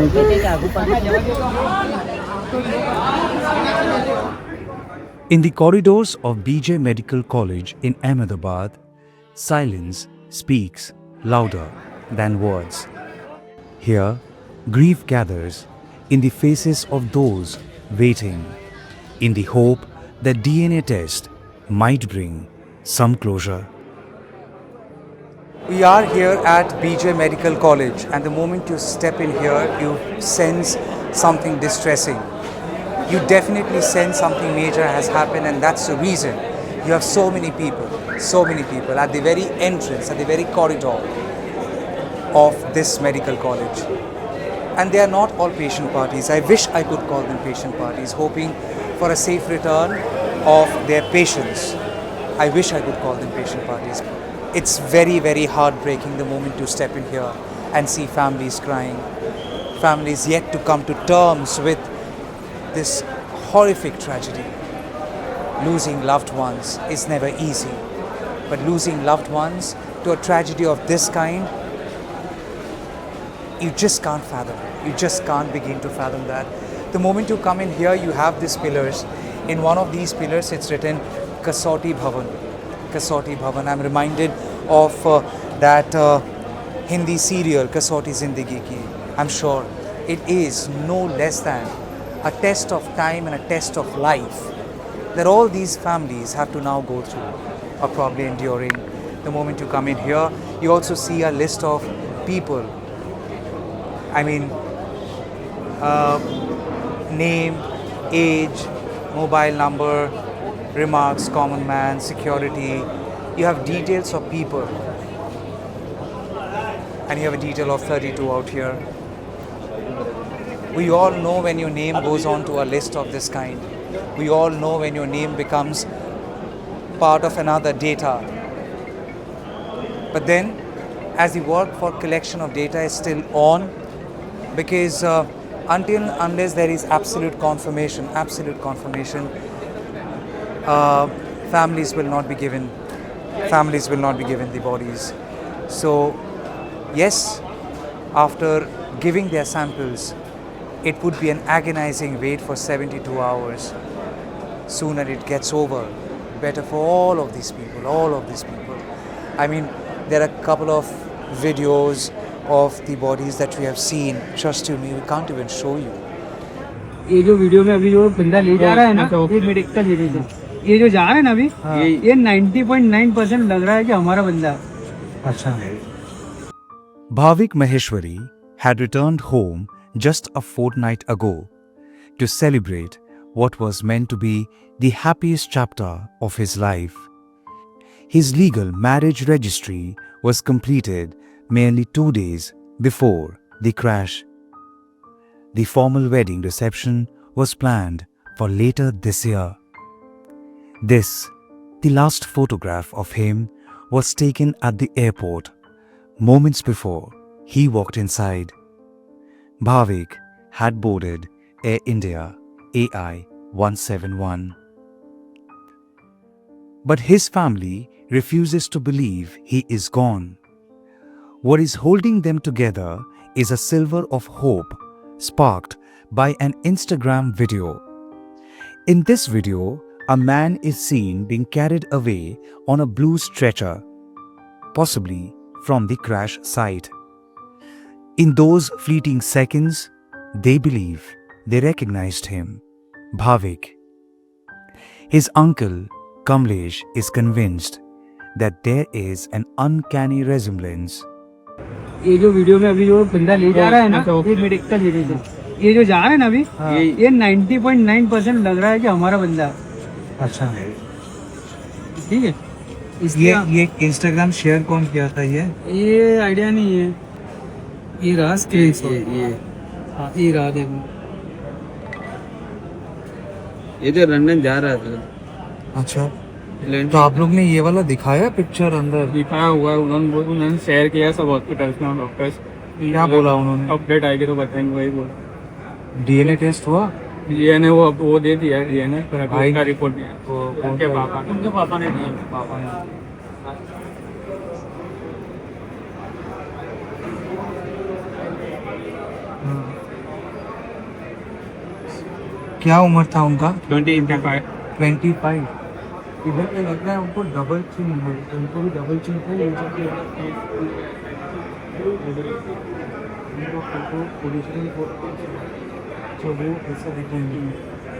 In the corridors of BJ Medical College in Ahmedabad, silence speaks louder than words. Here, grief gathers in the faces of those waiting, in the hope that DNA test might bring some closure. We are here at BJ Medical College, and the moment you step in here, you sense something distressing. You definitely sense something major has happened, and that's the reason you have so many people at the very entrance, at the very corridor of this medical college. And they are not all patient parties. I wish I could call them patient parties, hoping for a safe return of their patients. I wish I could call them patient parties. It's very, very heartbreaking the moment you step in here and see families crying, families yet to come to terms with this horrific tragedy. Losing loved ones is never easy, but losing loved ones to a tragedy of this kind, you just can't fathom. You just can't begin to fathom that. The moment you come in here, you have these pillars. In one of these pillars, it's written Kasauti Bhavan. Kasauti Bhavan. I'm reminded of that Hindi serial Kasauti Zindagi Ki. I'm sure it is no less than a test of time and a test of life that all these families have to now go through or probably enduring. The moment you come in here, you also see a list of people. I mean, name, age, mobile number, remarks, common man, security. You have details of people, and you have a detail of 32 out here. We all know when your name goes on to a list of this kind. We all know when your name becomes part of another data. But then, as the work for collection of data is still on, because unless there is absolute confirmation, families will not be given the bodies. So yes, after giving their samples, it would be an agonizing wait for 72 hours. Sooner it gets over, better for all of these people. I mean, there are a couple of videos of the bodies that we have seen. Trust you me, we can't even show you. ये जो video में अभी जो बंदा ले जा रहा है ना, ये मेडिकल एरिया से ये जो जा रहा है ना अभी, ये 90.9% लग रहा है कि हमारा बंदा है। अच्छा। Bhavik Maheshwari had returned home just a fortnight ago to celebrate what was meant to be the happiest chapter of his life. His legal marriage registry was completed merely 2 days before the crash. The formal wedding reception was planned for later this year. This, the last photograph of him, was taken at the airport moments before he walked inside. Bhavik had boarded Air India AI 171. But his family refuses to believe he is gone. What is holding them together is a silver of hope sparked by an Instagram video. In this video, a man is seen being carried away on a blue stretcher, possibly from the crash site. In those fleeting seconds, they believe they recognized him, Bhavik. His uncle, Kamlesh, is convinced that there is an uncanny resemblance. ये जो video में अभी जो बंदा ले जा रहा है ना, ये मेडिकल एरिया से ये जो जा रहा है ना अभी, ये 90.9% लग रहा है कि हमारा बंदा है। अच्छा, ठीक है। ये इंस्टाग्राम शेयर कौन किया था? ये आइडिया नहीं है। ये रहा ये रहा देखो, ये तो लंदन जा रहा था। अच्छा, तो आप लोग ने ये वाला दिखाया पिक्चर अंदर? दिखाया हुआ है, उन्होंने शेयर किया सब हॉस्पिटल्स में, डॉक्टर्स। क्या बोला उन्होंने? अपडेट आएगी तो बताएंगे, वही बोला। डीएनए टेस्ट हुआ? डीएनए वो दे दिया है, डीएनए का रिपोर्ट दिया उनके पापा ने दिया। पापा ने क्या उम्र था उनका? 25. 25. इधर पे लग रहा है उनको डबल चिन है, उनको भी डबल चिन थे। ये जो कि फोटो ओरिजिनल फोटो जो वो ऐसा दिखेंगे।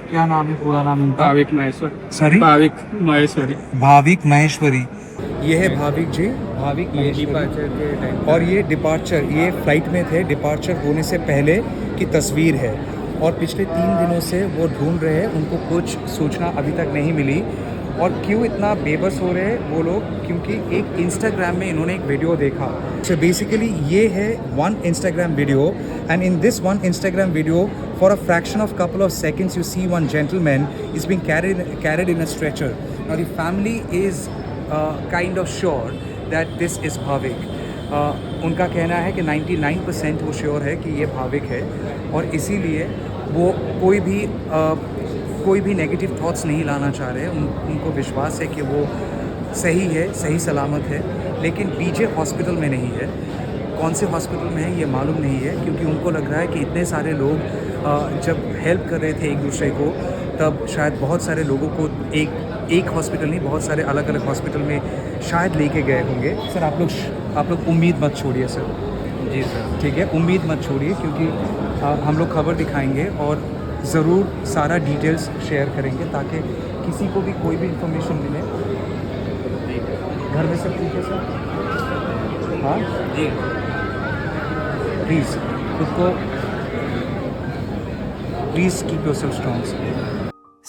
क्या नाम है, पूरा नाम इनका? भाविक महेश्वरी. सॉरी, भाविक महेश्वरी. भाविक महेश्वरी। ये है भाविक जी, भाविक महेश्वरी। डिपार्चर के टाइम और ये डिपार्चर, ये फ्लाइट में थे, डिपार्चर होने से पहले की तस्वीर है। और पिछले 3 दिनों से वो ढूंढ रहे हैं, उनको कुछ सूचना अभी तक नहीं मिली। और क्यों इतना बेबस हो रहे हैं वो लोग? क्योंकि एक इंस्टाग्राम में इन्होंने एक वीडियो देखा। सो बेसिकली ये है one Instagram video, and in this one Instagram video for a fraction of couple of seconds you see one gentleman is being carried in a stretcher. Now the family is kind of sure that this is Bhavik. उनका कहना है कि 99% वो sure है कि ये भाविक है, और इसीलिए वो कोई भी नेगेटिव थॉट्स नहीं लाना चाह रहे हैं। उनको विश्वास है कि वो सही है, सही सलामत है, लेकिन बीजे हॉस्पिटल में नहीं है। कौन से हॉस्पिटल में है ये मालूम नहीं है, क्योंकि उनको लग रहा है कि इतने सारे लोग जब हेल्प कर रहे थे एक दूसरे को, तब शायद बहुत सारे लोगों को एक हॉस्पिटल नहीं, बहुत सारे अलग अलग हॉस्पिटल में शायद लेके गए होंगे। सर आप लोग उम्मीद मत छोड़िए सर। जी सर. ठीक है, उम्मीद मत छोड़िए, क्योंकि हम लोग खबर दिखाएंगे और ज़रूर सारा डिटेल्स शेयर करेंगे ताकि किसी को भी कोई भी इंफॉर्मेशन मिले। घर में सब ठीक है सर? हाँ जी. प्लीज़ खुद को please keep yourself strong.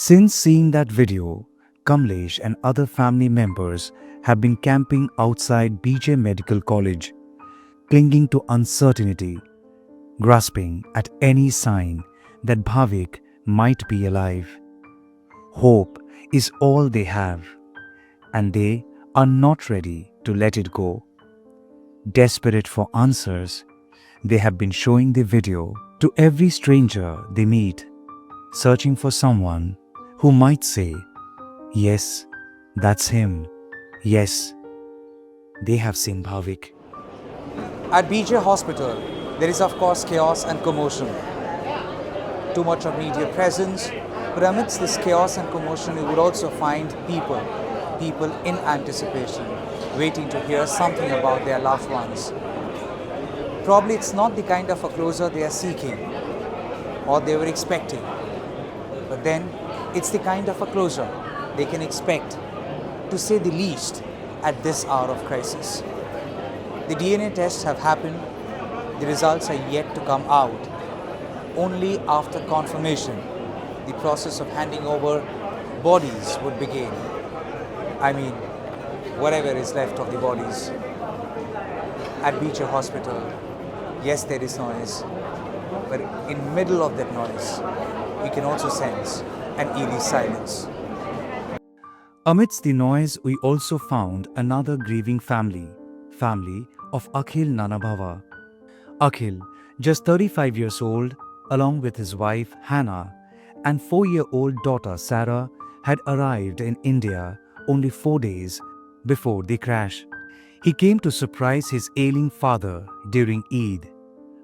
Since seeing that video, Kamlesh and other family members have been camping outside BJ Medical College, clinging to uncertainty, grasping at any sign that Bhavik might be alive. Hope is all they have, and they are not ready to let it go. Desperate for answers, they have been showing the video to every stranger they meet, searching for someone who might say, yes, that's him. Yes, they have seen Bhavik. At BJ Hospital, there is of course chaos and commotion. Too much of media presence, but amidst this chaos and commotion, you would also find people in anticipation, waiting to hear something about their loved ones. Probably it's not the kind of a closure they are seeking or they were expecting, but then it's the kind of a closure they can expect, to say the least, at this hour of crisis. The DNA tests have happened, the results are yet to come out. Only after confirmation, the process of handing over bodies would begin. I mean, whatever is left of the bodies. At BJ Hospital, yes, there is noise, but in middle of that noise, you can also sense an eerie silence. Amidst the noise, we also found another grieving family of Akhil Nanabhava. Akhil, just 35 years old, along with his wife Hannah and 4-year-old daughter Sarah, had arrived in India only 4 days before the crash. He came to surprise his ailing father during Eid,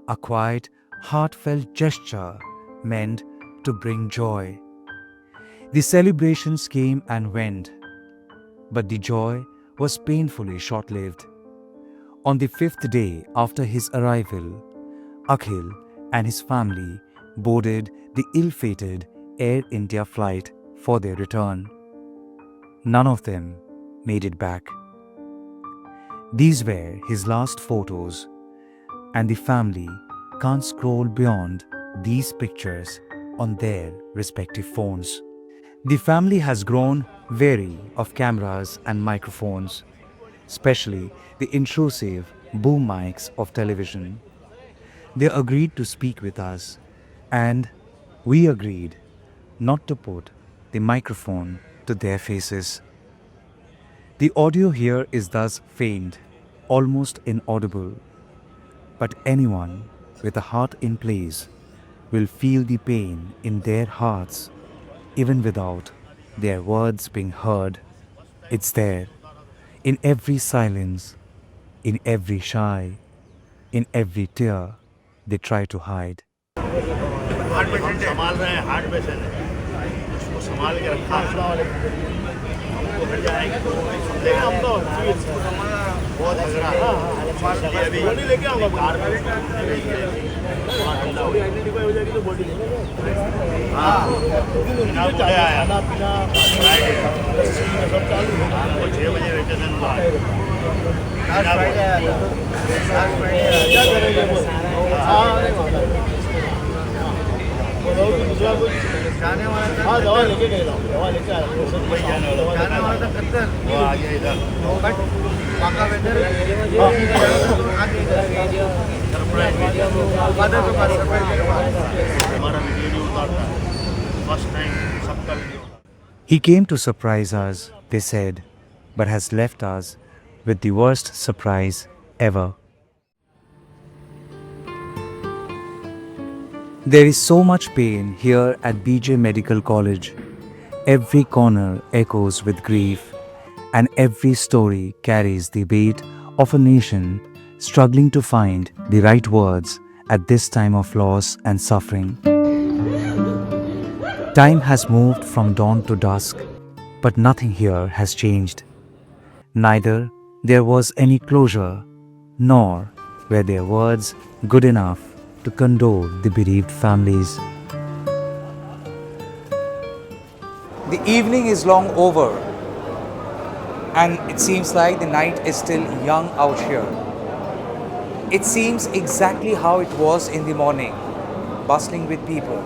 a quiet, heartfelt gesture meant to bring joy. The celebrations came and went, but the joy was painfully short-lived. On the 5th day after his arrival, Akhil and his family boarded the ill-fated Air India flight for their return. None of them made it back. These were his last photos, and the family can't scroll beyond these pictures on their respective phones. The family has grown weary of cameras and microphones, especially the intrusive boom mics of television. They agreed to speak with us, and we agreed not to put the microphone to their faces. The audio here is thus faint, almost inaudible, but anyone with a heart in place will feel the pain in their hearts even without their words being heard. It's there, in every silence, in every sigh, in every tear they try to hide. हम संभाल रहे हैं, heart patient है। संभाल के रखा हमको हट जाएगी तो लेकिन हम तो बहुत तगड़ा है अभी बॉडी लेके आऊँगा कार में आइडेंटिफाई हो जाएगी तो बॉडी हाँ बोले आया सब चालू हमको 6 बजे रहते थे क्या करेंगे दूसरा कुछ जाने वाला हाँ दवा लेके गए दवा लेके आया जाने वाला था कत्तर वो आ गया इधर बट पाका वेदर हमारा वीडियो नहीं उतारता फर्स्ट टाइम सबका video He came to surprise us, they said, but has left us with the worst surprise ever. There is so much pain here at BJ Medical College. Every corner echoes with grief, and every story carries the weight of a nation struggling to find the right words at this time of loss and suffering. Time has moved from dawn to dusk, but nothing here has changed. Neither there was any closure, nor were their words good enough to condole the bereaved families. The evening is long over, and it seems like the night is still young out here. It seems exactly how it was in the morning, bustling with people.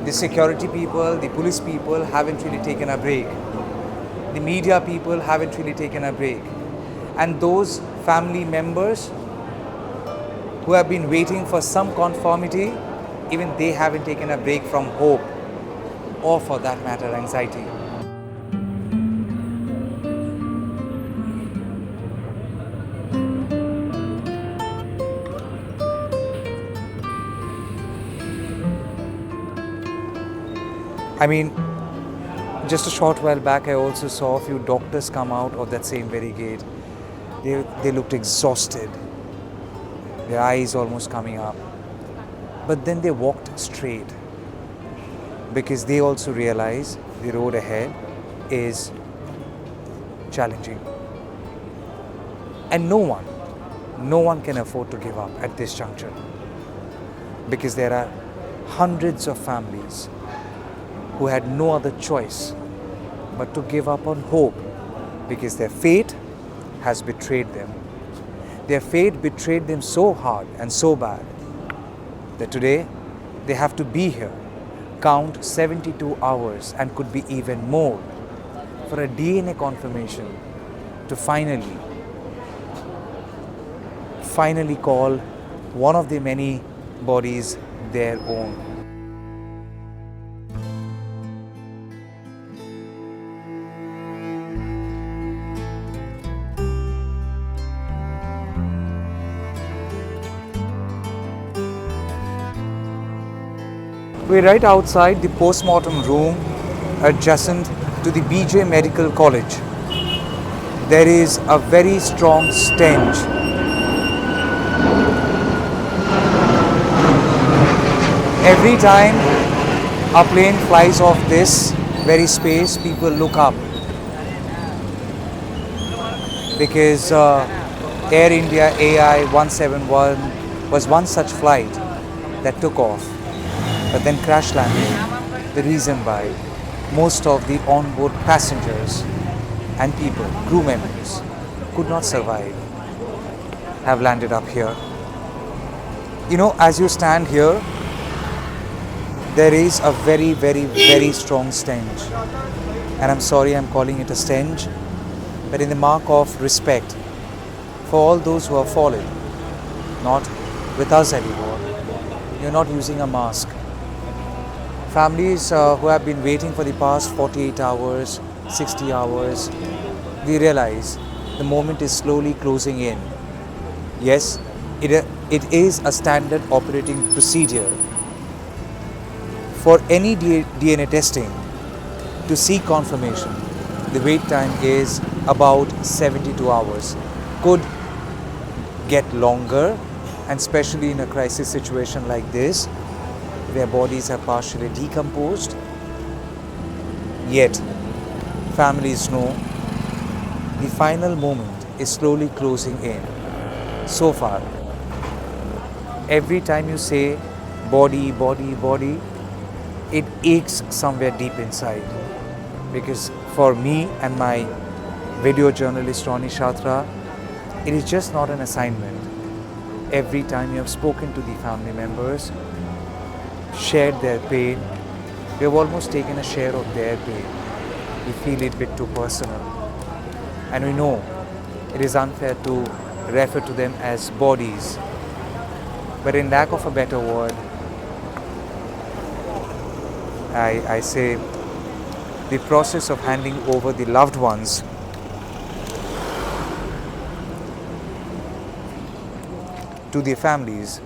The security people, the police people haven't really taken a break. The media people haven't really taken a break. And those family members who have been waiting for some conformity, even they haven't taken a break from hope, or for that matter, anxiety. I mean, just a short while back, I also saw a few doctors come out of that same very gate. They looked exhausted, their eyes almost coming up. But then they walked straight because they also realize the road ahead is challenging. And no one can afford to give up at this juncture, because there are hundreds of families who had no other choice but to give up on hope, because their fate has betrayed them. Their fate betrayed them so hard and so bad that today they have to be here, count 72 hours and could be even more, for a DNA confirmation to finally call one of the many bodies their own. We're right outside the post-mortem room adjacent to the BJ Medical College. There is a very strong stench. Every time a plane flies off this very space, people look up, because Air India AI 171 was one such flight that took off, but then crash landed. The reason why most of the onboard passengers and people, crew members, could not survive, have landed up here. You know, as you stand here, there is a very, very, very strong stench. And I'm sorry I'm calling it a stench, but in the mark of respect for all those who have fallen, not with us anymore. You're not using a mask. Families who have been waiting for the past 48 hours, 60 hours, we realize the moment is slowly closing in. Yes, it is a standard operating procedure for any DNA testing. To seek confirmation, the wait time is about 72 hours. Could get longer, and especially in a crisis situation like this, where bodies are partially decomposed, Yet, families know the final moment is slowly closing in. So far, every time you say body, body, body, it aches somewhere deep inside. Because for me and my video journalist Ronnie Shatra, it is just not an assignment. Every time you have spoken to the family members, shared their pain, you have almost taken a share of their pain. We feel it a bit too personal. And we know it is unfair to refer to them as bodies. But in lack of a better word, I say the process of handing over the loved ones to the families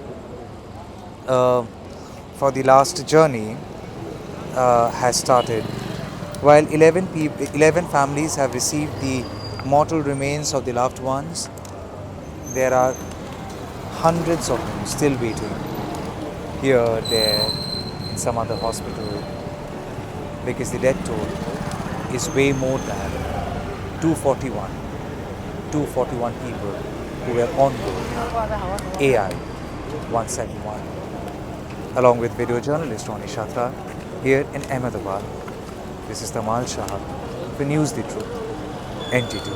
for the last journey has started. While 11 families have received the mortal remains of the loved ones, there are hundreds of them still waiting here, there, in some other hospital, because the death toll is way more than 241 people who were on board AI 171, along with video journalist Ronnie Shatra here in Ahmedabad. This is Tamal Saha for News the Truth, NTT.